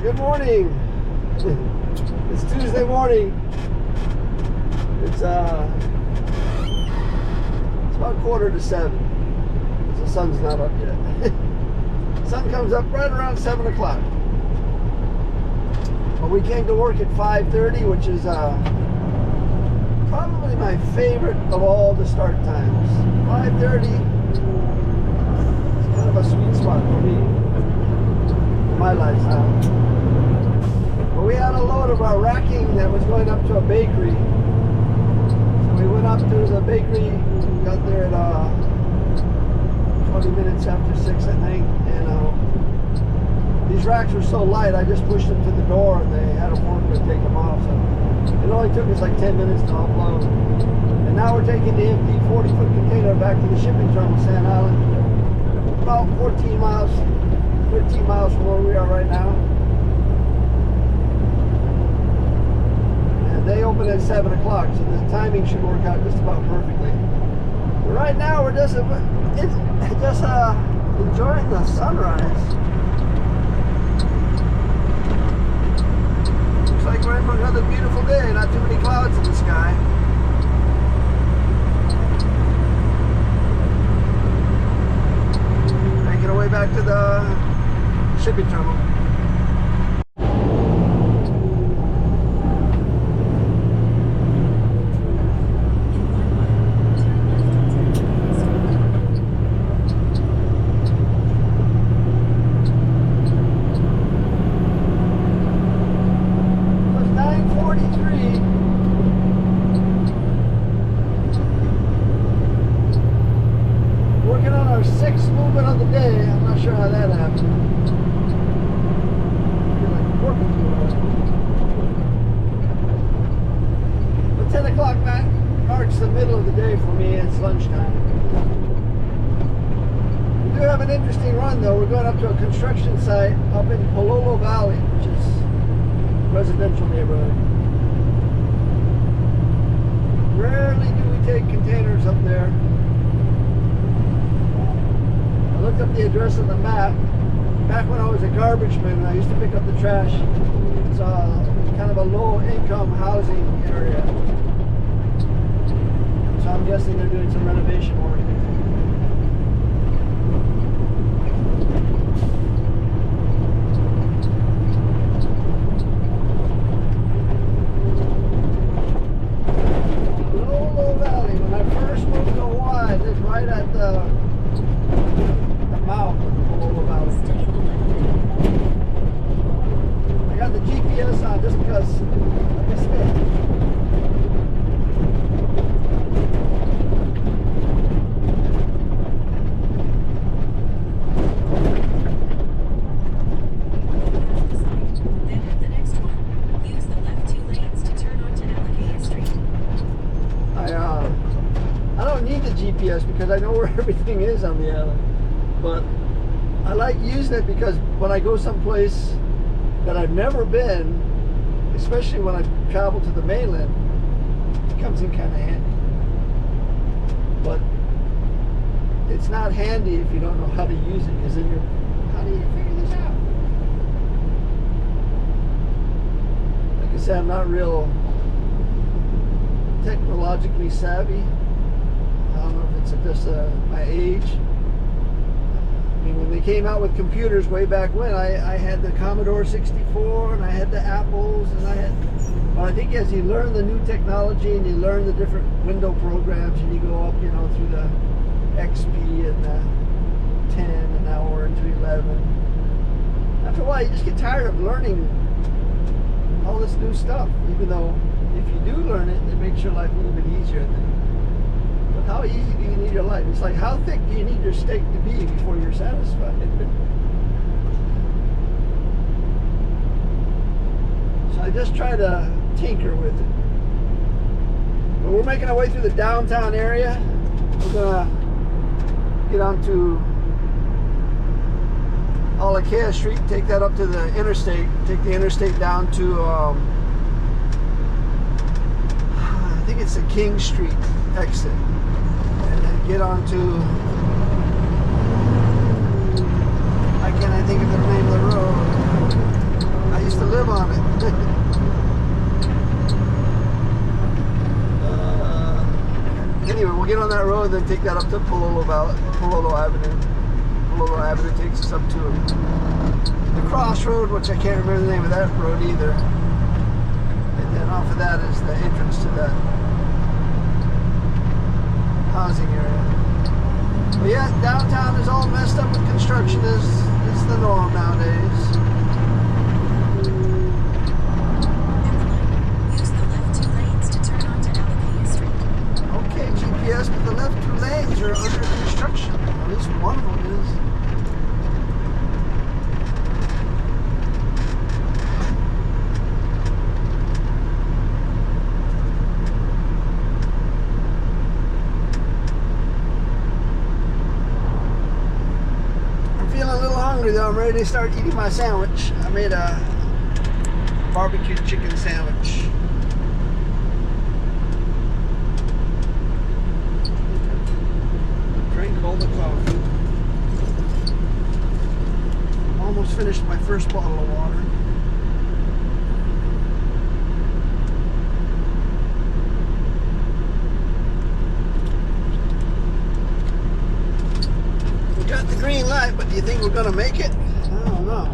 Good morning. It's Tuesday morning. It's about 6:45. The sun's not up yet. The sun comes up right around 7 o'clock. But we came to work at 5:30, which is probably my favorite of all the start times. 5:30 is kind of a sweet spot for me, for my lifestyle. But we had a load of our racking that was going up to a bakery. So we went up to the bakery, got there at 20 minutes after 6 at night, and these racks were so light, I just pushed them to the door and they had a forklift take them off. So it only took us like 10 minutes to offload. And now we're taking the empty 40-foot container back to the shipping terminal, Sand Island, about 13 miles from where we are right now. And they open at 7 o'clock, so the timing should work out just about perfectly. But right now we're just enjoying the sunrise. Looks like we're in for another beautiful day, not too many clouds in the sky. Making our way back to the shipping terminal. Sixth movement of the day. I'm not sure how that happened. I feel like working too hard. But 10 o'clock marks the middle of the day for me. It's lunchtime. We do have an interesting run though. We're going up to a construction site up in Palo Valley, which is a residential neighborhood. Rarely do we take containers up there. I looked up the address on the map. Back when I was a garbage man, I used to pick up the trash. It's kind of a low-income housing area. So I'm guessing they're doing some renovation work. Palolo Valley. When I first moved to Hawaii, it's right at the mouth of the Palolo Valley. I got the GPS on just because I missed it. Then at the next one, use the left 2 lanes to turn onto Alligator Street. GPS because I know where everything is on the island. But I like using it because when I go someplace that I've never been, especially when I travel to the mainland, it comes in kind of handy. But it's not handy if you don't know how to use it, because then you're, how do you figure this out? Like I said, I'm not real technologically savvy. I don't know if it's just my age. I mean, when they came out with computers way back when, I had the Commodore 64 and I had the Apples and I had, but I think as you learn the new technology and you learn the different window programs and you go up, you know, through the XP and the 10 and now we're into 11. After a while, you just get tired of learning all this new stuff, even though if you do learn it, it makes your life a little bit easier. But how easy do you need your life? It's like, how thick do you need your steak to be before you're satisfied? So I just try to tinker with it. But we're making our way through the downtown area. We're gonna get onto Olakea Street, take that up to the interstate, take the interstate down to I think it's the King Street exit, and then get onto, I can't think of the name of the road. I used to live on it. Anyway, we'll get on that road and then take that up to Palolo Avenue. Palolo Avenue takes us up to the crossroad, which I can't remember the name of that road either. And then off of that is the entrance to that housing area. But yeah, downtown is all messed up with construction. It's the norm nowadays. Use the left 2 lanes to turn onto Olakea Street. Okay, GPS, but the left 2 lanes are under construction. At least one of them is. Though I'm ready to start eating my sandwich. I made a barbecue chicken sandwich. Drink all the coffee. Almost finished my first bottle of water. Got the green light, but do you think we're gonna make it? I don't know.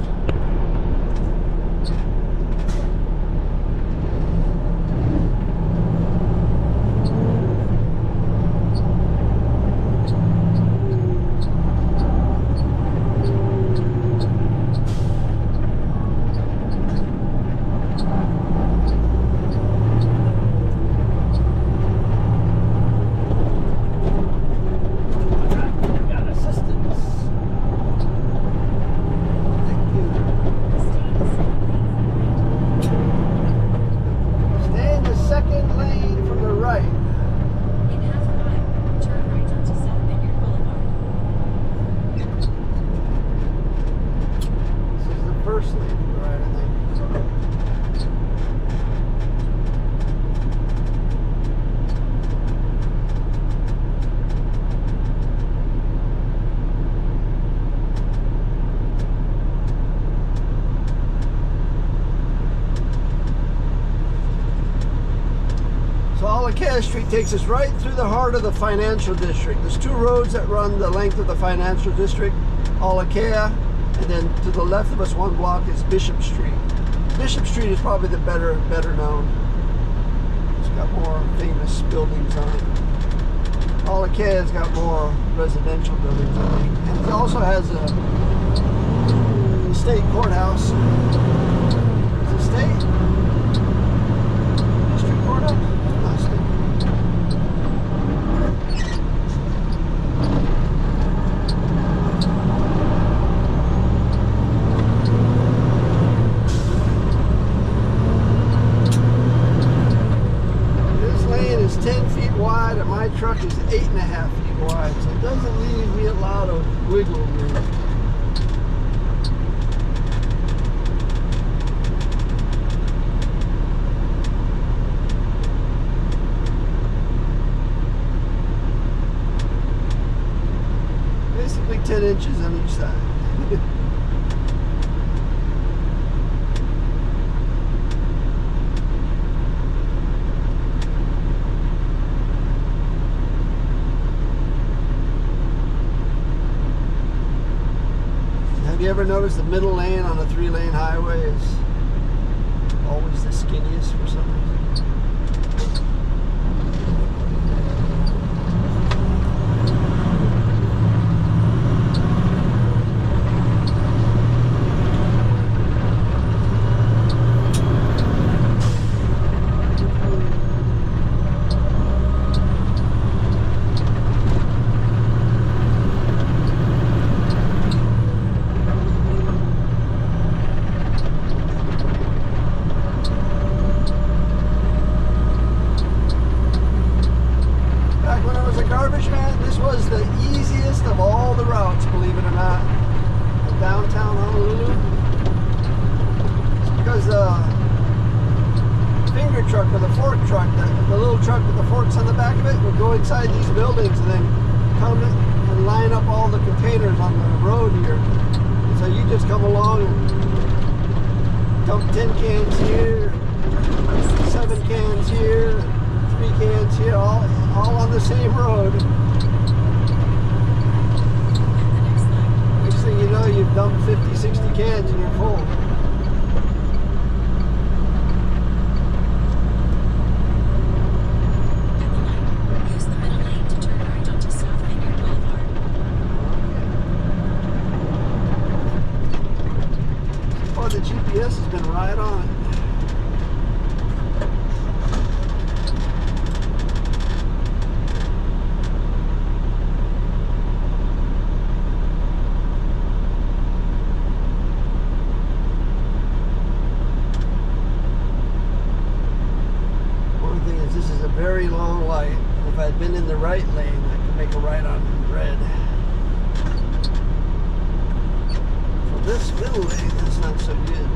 Olakea Street takes us right through the heart of the financial district. There's 2 roads that run the length of the financial district, Olakea, and then to the left of us 1 block is Bishop Street. Bishop Street is probably the better known. It's got more famous buildings on it. Olakea's got more residential buildings, I think. And it also has a state courthouse. Is it state? District courthouse? Truck is 8.5 feet wide. 10 inches on each side. Have you ever noticed the middle lane on a 3-lane highway is always the skinniest for some reason? Was the easiest of all the routes, believe it or not, in downtown Honolulu. It's because the finger truck or the fork truck, the little truck with the forks on the back of it, would go inside these buildings and then come and line up all the containers on the road here. And so you just come along and dump 10 cans here, 7 cans here, 3 cans here, all on the same road. Next thing you know, you've dumped 50, 60 cans and you're full. Use the middle lane to turn right onto South Vineyard Boulevard. Oh, the GPS has been right on it. Very long light. If I had been in the right lane, I could make a right on red. So this middle lane is not so good.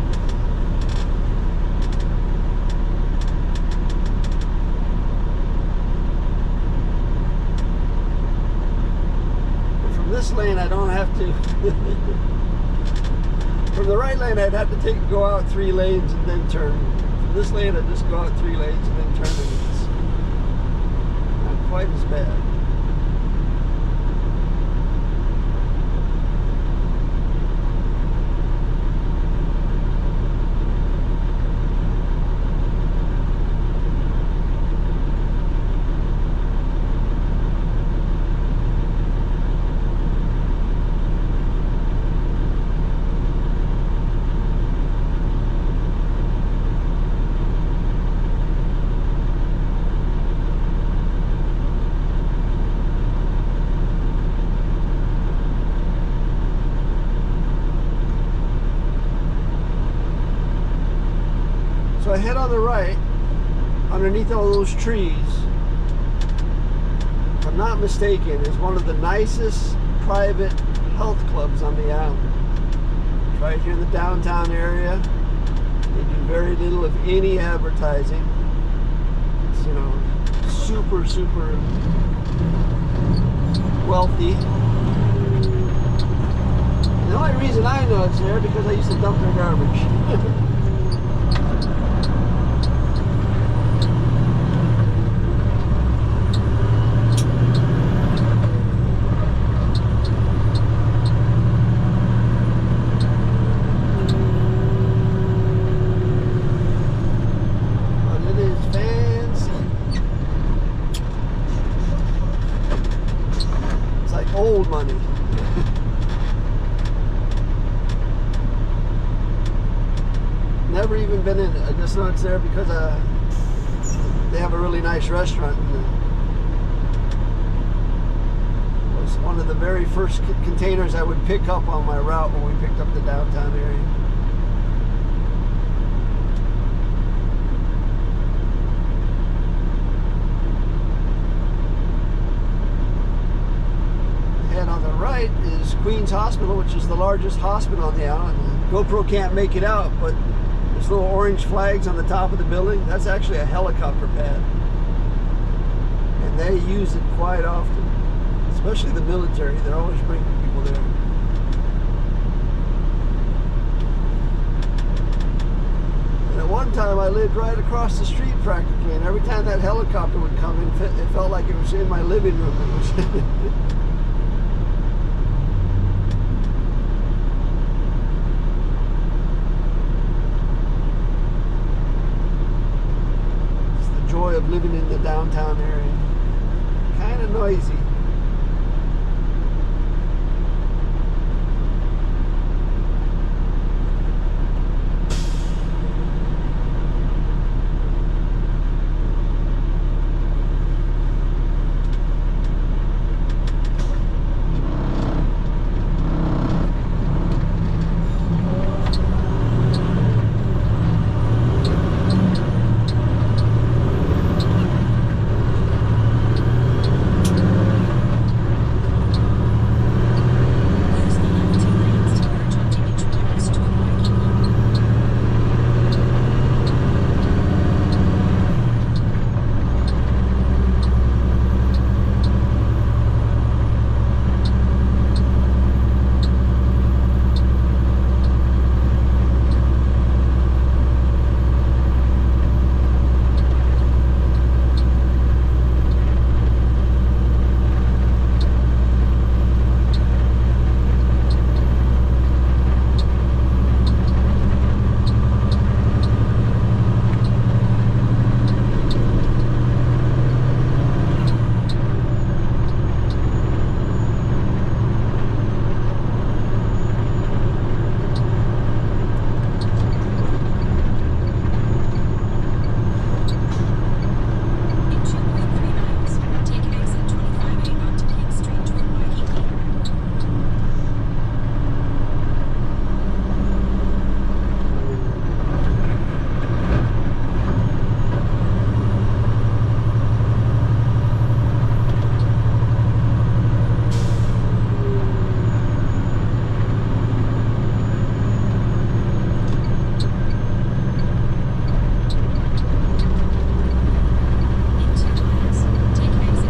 But from this lane, I don't have to. From the right lane, I'd have to go out 3 lanes and then turn. From this lane, I'd just go out 3 lanes and then turn. Quite as bad. So I head on the right, underneath all those trees, if I'm not mistaken, is one of the nicest private health clubs on the island. It's right here in the downtown area. They do very little, if any, advertising. It's, you know, super, super wealthy. The only reason I know it's there because I used to dump their garbage. Old money. Never even been in it. I just know it's there because they have a really nice restaurant. And it was one of the very first containers I would pick up on my route when we picked up the downtown area. Is Queens Hospital, which is the largest hospital on the island. GoPro can't make it out, but there's little orange flags on the top of the building. That's actually a helicopter pad. And they use it quite often, especially the military. They're always bringing people there. one time I lived right across the street practically, and every time that helicopter would come in, it felt like it was in my living room. It was it's the joy of living in the downtown area. Kind of noisy. Use the left 2 lanes to merge onto Youngblood toward Waikiki. In 2.3 miles, take exit 25A onto King Street toward Waikiki. In 2 miles, take exit 25A onto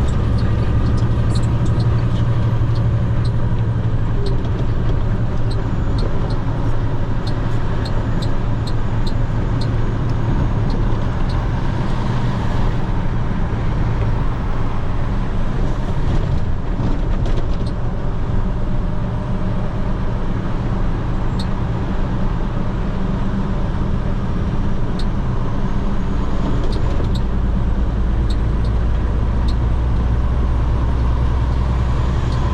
King Street toward Waikiki.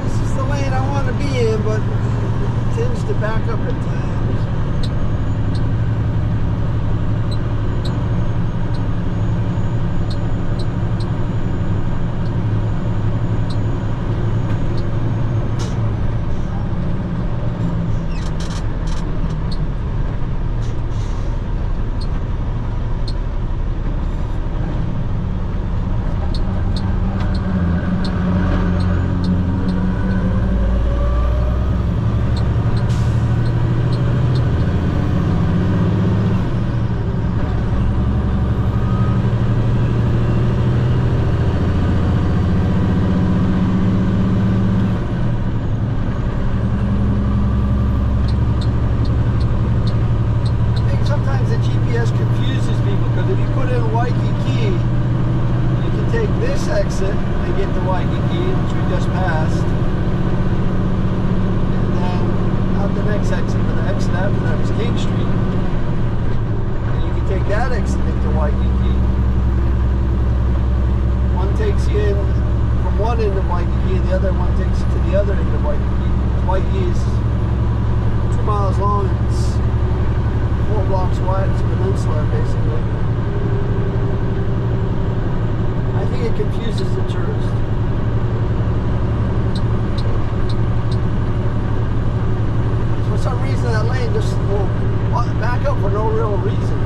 This is the lane I want to be in, but it tends to back up at times. I think sometimes the GPS confuses people, because if you put in Waikiki, you can take this exit and get to Waikiki, which we just passed, and then out the next exit, but the exit after that is King Street, and you can take that exit into Waikiki. One takes you in from one end of Waikiki, and the other one takes you to the other end of Waikiki. Waikiki is 2 miles long, and it's 4 blocks wide. It's a peninsula, basically. I think it confuses the tourist. For some reason, that lane just will back up for no real reason.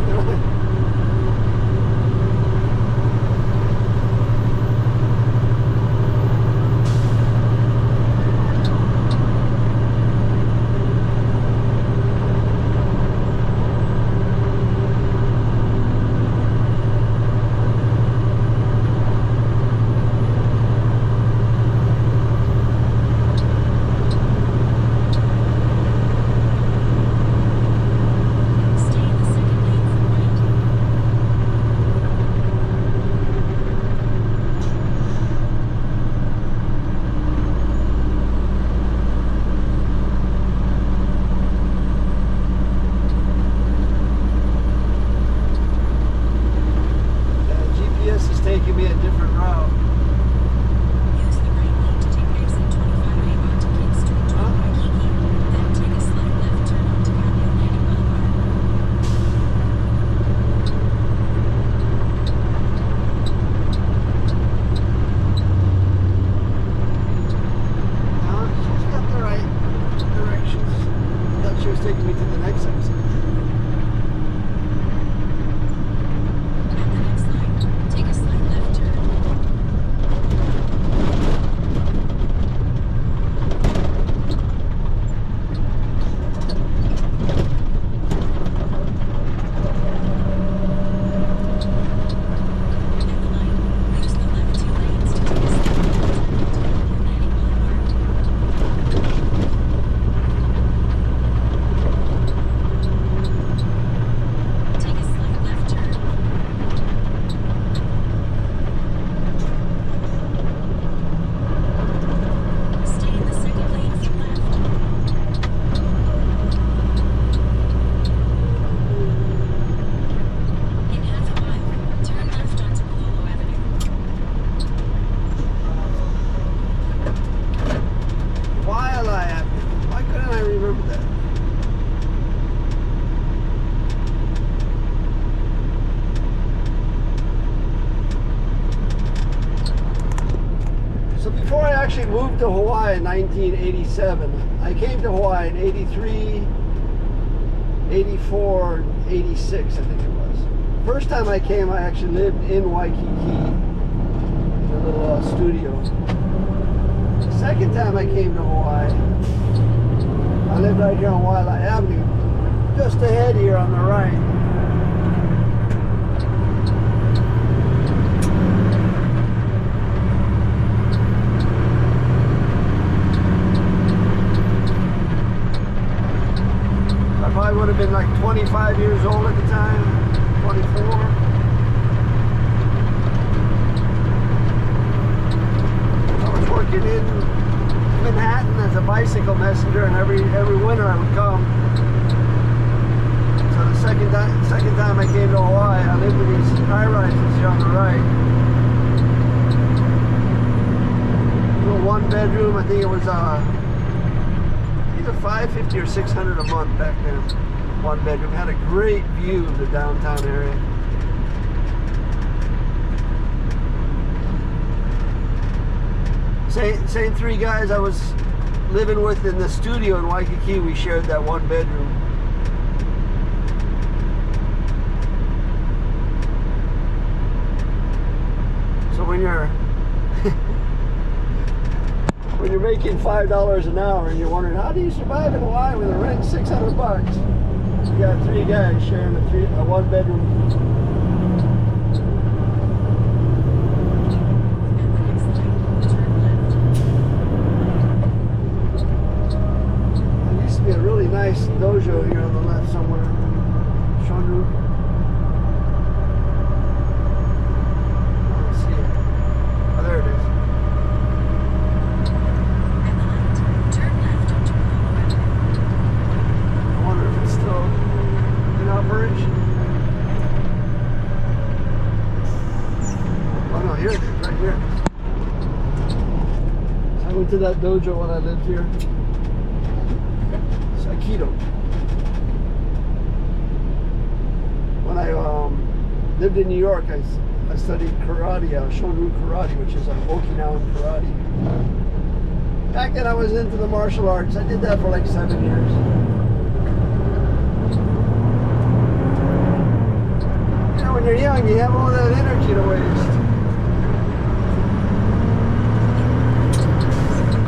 she was taking me to the next exit. At the next light, take a slight left turn. At the light, use the left two lanes to take a slight left turn onto Atlantic Boulevard. Take a slight left turn. Stay in the second lane for left. In half a mile, turn left onto Palolo Avenue. Wildlife Avenue. Why couldn't I remember that? So before I actually moved to Hawaii in 1987, I came to Hawaii in 83, 84, 86, I think it was. First time I came, I actually lived in Waikiki, in a little studio. The second time I came to Hawaii, I lived right here on Wildlife Avenue, just ahead here on the right. I probably would have been like 25 years old at the time, 24. I was working in Manhattan as a bicycle messenger, and every winter I would come. So the second time I came to Hawaii, I lived in these high-rises here on the right. Little one bedroom, I think it was either $550 or $600 a month back then. One bedroom, had a great view of the downtown area. Same three guys I was living with in the studio in Waikiki, we shared that one bedroom. So when you're when you're making $5 an hour and you're wondering how do you survive in Hawaii with a rent $600? You got three guys sharing a one bedroom. Be a really nice dojo here on the left somewhere. Shonru. I don't see it. Oh, there it is. At the light, turn left onto Palolo Avenue. I wonder if it's still in operation. Oh no, here it is, right here. So I went to that dojo when I lived here. Aikido. When I lived in New York, I studied karate, Shonru karate, which is Okinawan karate. Back then I was into the martial arts. I did that for like 7 years. You know, when you're young, you have all that energy to waste.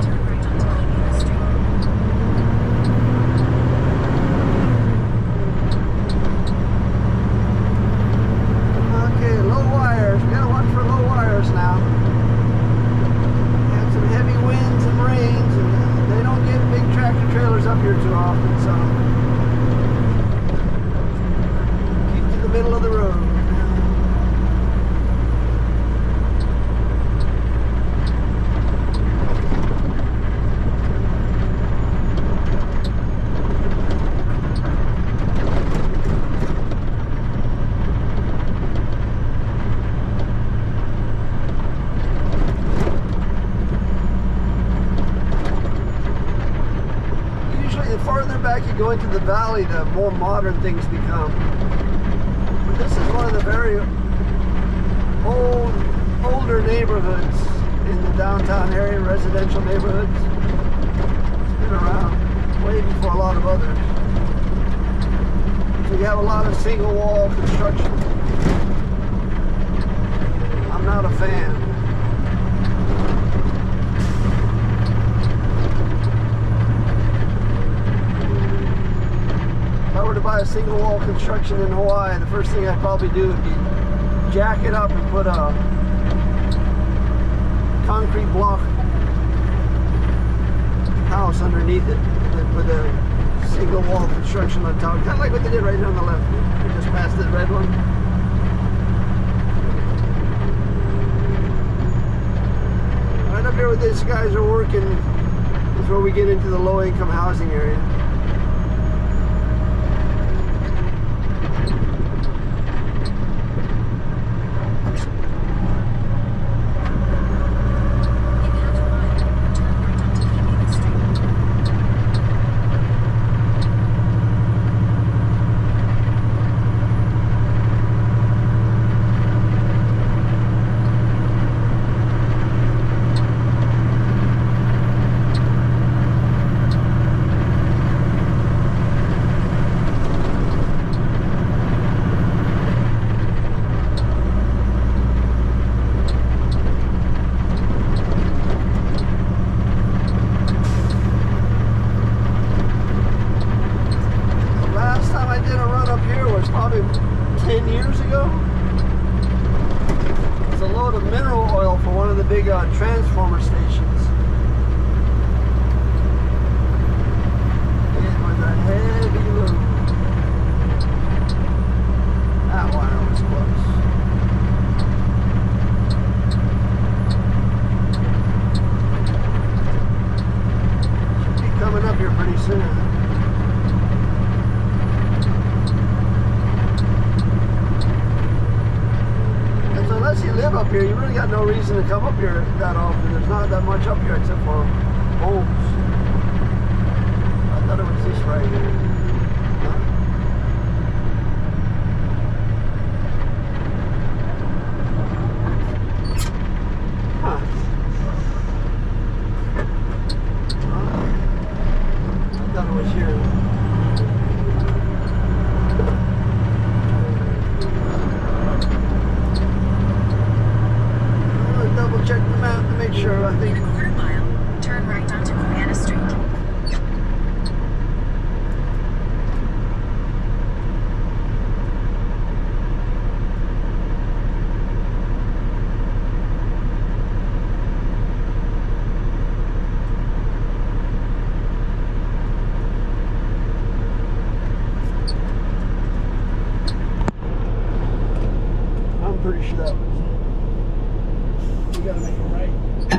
Turn right onto Palolo Street. Okay, low wires. We gotta watch for low wires now. We had some heavy winds and rains, and they don't get big tractor trailers up here too often, so keep to the middle of the road. Farther back you go into the valley, the more modern things become. But this is one of the very older neighborhoods in the downtown area, residential neighborhoods. It's been around way before a lot of others. lot of single wall construction. I'm not a fan. If I were to buy a single wall construction in Hawaii, the first thing I'd probably do would be jack it up and put a concrete block house underneath it with a single wall construction on top, kind of like what they did right here on the left. We just passed the red one. Right up here where these guys are working is where we get into the low-income housing area. Probably 10 years ago. It's a load of mineral oil for one of the big transformer stations. It was a heavy load. That one was close. Should be coming up here pretty soon. Unless you live up here, you really got no reason to come up here that often. There's not that much up here except for homes. I thought it was this right here. Huh? I thought it was here. Check the map to make sure. I think in a quarter mile, turn right onto Quiana Street. I'm pretty sure that was it. We gotta make it right. The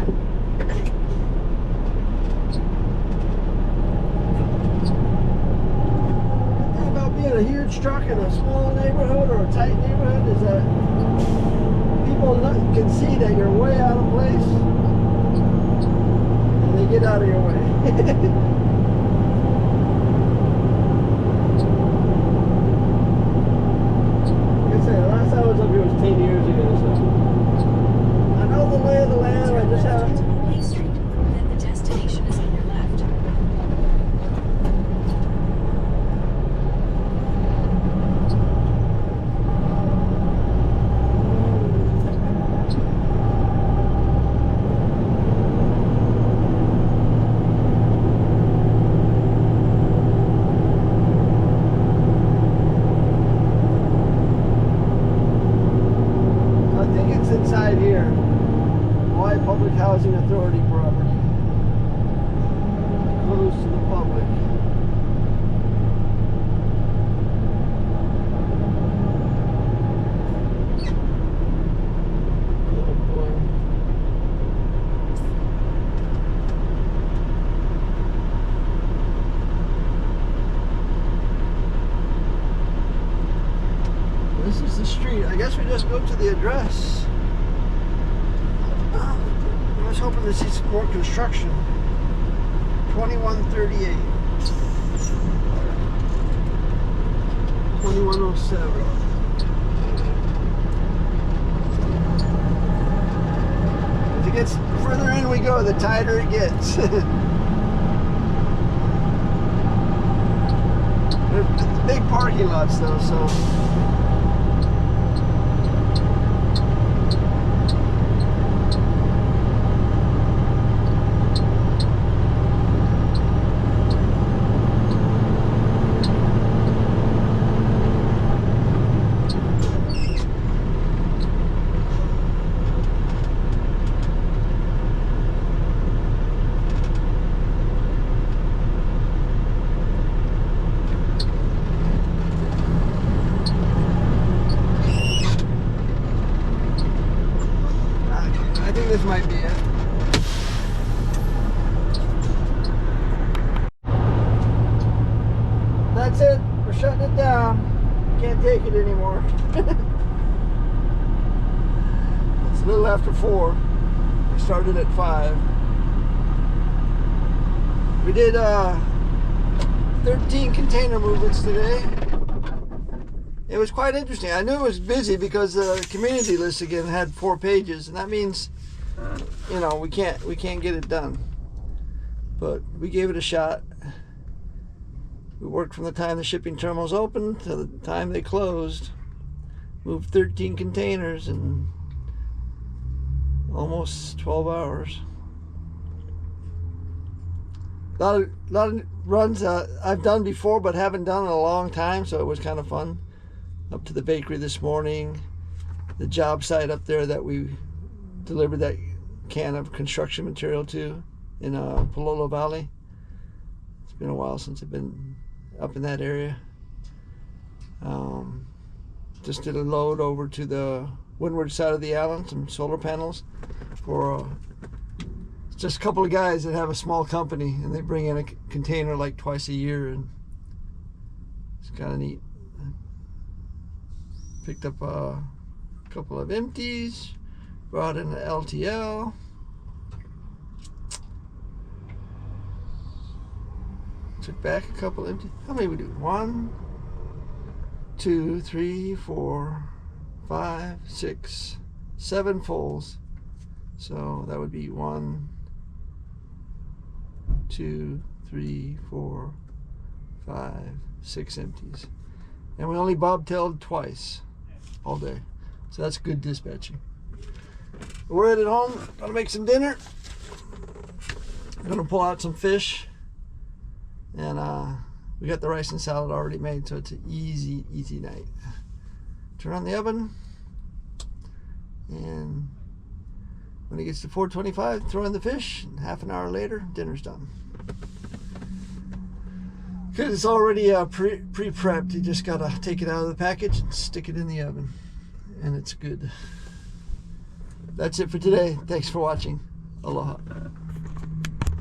thing about being a huge truck in a small neighborhood or a tight neighborhood is that people can see that you're way out of place and they get out of your way. Like I said, the last time I was up here was 10 years ago, so I know the lay of the land. I just have Onto Main Street, then the destination is on your left. I think it's inside here. Hawaii Public Housing Authority property. Closed to the public. Oh boy. This is the street. I guess we just go to the address. I was hoping to see some more construction. 2138. 2107. As it gets further in we go, the tighter it gets. big parking lots though, so this might be it. That's it. We're shutting it down. Can't take it anymore. It's a little after 4. We started at 5. We did 13 container movements today. It was quite interesting. I knew it was busy because the community list again had 4 pages, and that means, you know, we can't get it done. But we gave it a shot. We worked from the time the shipping terminals opened to the time they closed. Moved 13 containers in almost 12 hours. A lot of runs I've done before but haven't done in a long time, so it was kind of fun. Up to the bakery this morning, the job site up there that we delivered that can of construction material to in Palo Valley. It's been a while since I've been up in that area. Just did a load over to the windward side of the island, some solar panels for just a couple of guys that have a small company, and they bring in a container like twice a year, and it's kind of neat. Picked up a couple of empties, brought in the LTL. Took back a couple empty. How many we do? 1, 2, 3, 4, 5, 6, 7 fulls. So that would be 1, 2, 3, 4, 5, 6 empties. And we only bobtailed twice all day. So that's good dispatching. We're headed home. Gonna make some dinner. I'm gonna pull out some fish. And we got the rice and salad already made, so it's an easy night. Turn on the oven. And when it gets to 425, throw in the fish. And half an hour later, dinner's done. Because it's already pre-prepped. You just gotta take it out of the package and stick it in the oven. And it's good. That's it for today. Thanks for watching. Aloha.